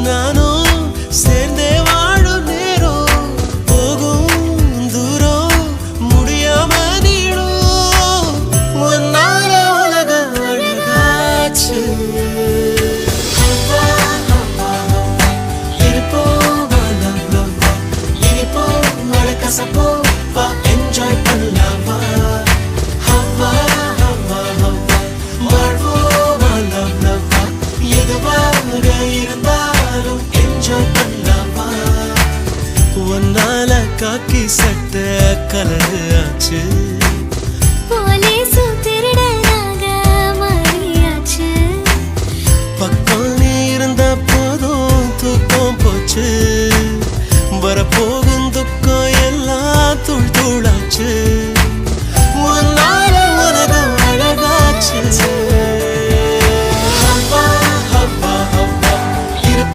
நானும் சேர்ந்தே வாழும் நேரம் போகும் தூரம் முடியாம நீடும் ஒன்னால உலக அழகாச்சு என்ஜாய் பண்ணலாமா ஹவா ஹவா ஹவா வாழ்வோமா லவ் லவ்வா எதுவாக இருந்தாலும் என்ஜாய் பண்ணலாமா ஒன்னால காக்கி சட்ட கலரு ஆச்சு